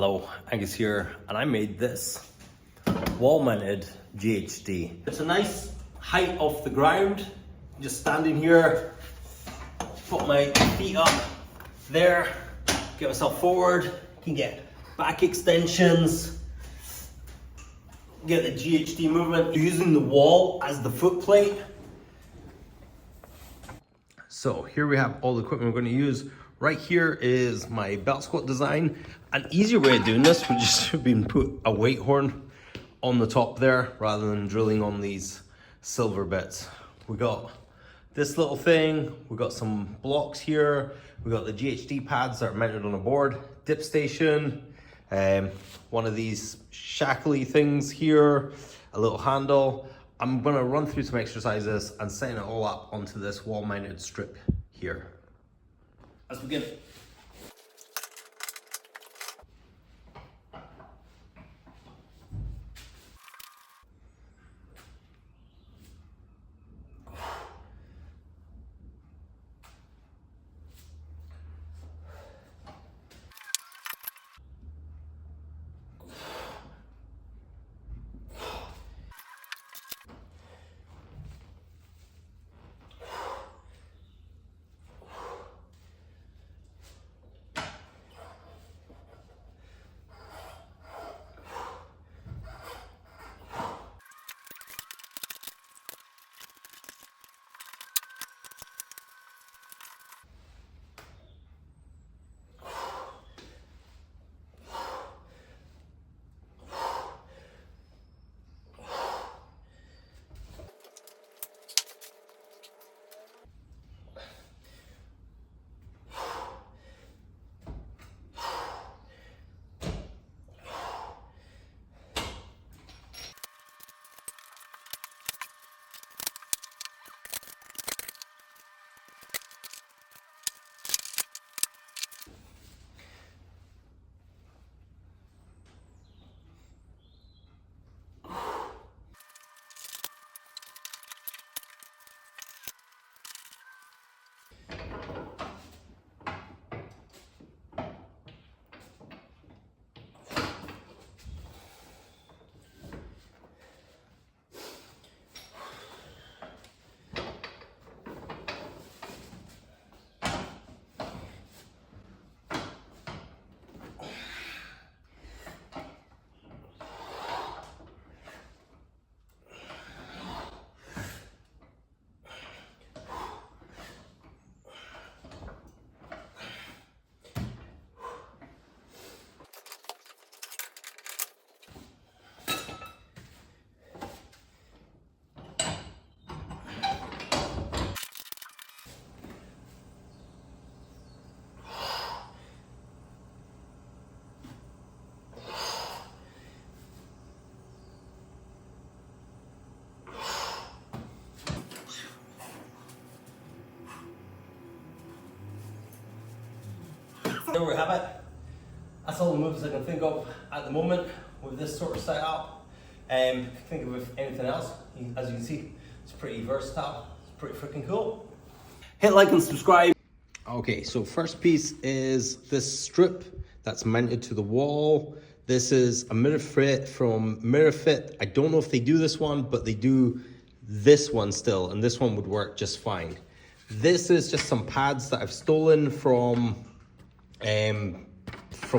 Hello, Angus here, and I made this wall-mounted GHD. It's a nice height off the ground. Just standing here, put my feet up there, get myself forward, can get back extensions, get the GHD movement, using the wall as the foot plate. So here we have all the equipment we're going to use. Right here is my belt squat design. An easier way of doing this would just have been put a weight horn on the top there rather than drilling on these silver bits. We got this little thing, we got some blocks here, we got the GHD pads that are mounted on a board, dip station, one of these shackly things here, a little handle. I'm gonna run through some exercises and set it all up onto this wall mounted strip here. Let's begin. There we have it. That's all the moves I can think of at the moment with this sort of setup. Think of anything else. As you can see, it's pretty versatile. It's pretty freaking cool. Hit like and subscribe. Okay, so first piece is this strip that's mounted to the wall. This is a Mirafit from Mirafit. I don't know if they do this one, but they do this one still, and this one would work just fine. This is just some pads that I've stolen from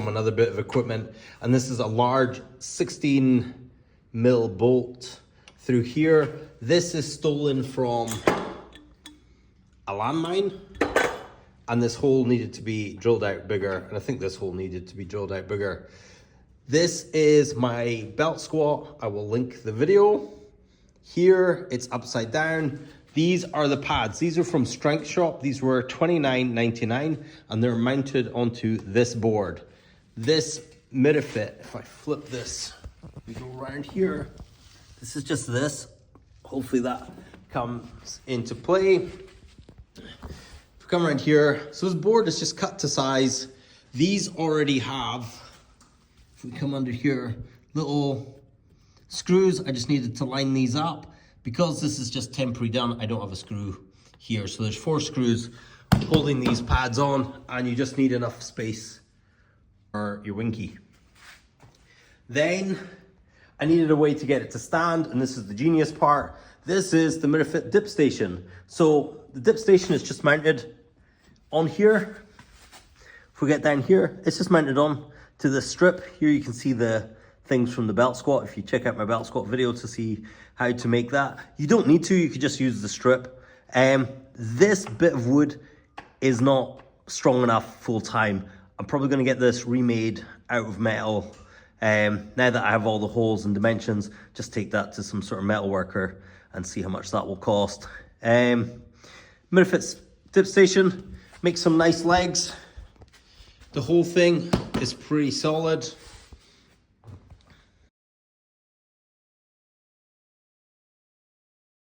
another bit of equipment, and this is a large 16 mil bolt through here. This is stolen from a landmine, and this hole needed to be drilled out bigger, and I think this hole needed to be drilled out bigger. This is my belt squat. I will link the video here. It's upside down. These are the pads. These are from Strength Shop. These were $29.99, and they're mounted onto this board. This Mirafit, if I flip this, we go around here. This is just this. Hopefully that comes into play. If we come around here, so this board is just cut to size. These already have, if we come under here, little screws. I just needed to line these up. Because this is just temporary done, I don't have a screw here. So there's 4 screws holding these pads on, and you just need enough space for your winky. Then I needed a way to get it to stand, and this is the genius part. This is the Mirafit dip station. So the dip station is just mounted on here. If we get down here, it's just mounted on to the strip. Here you can see the things from the belt squat. If you check out my belt squat video to see how to make that. You don't need to, you could just use the strip. This bit of wood is not strong enough full time. I'm probably gonna get this remade out of metal. Now that I have all the holes and dimensions, just take that to some sort of metal worker and see how much that will cost. Mirafit's dip station, make some nice legs. The whole thing is pretty solid.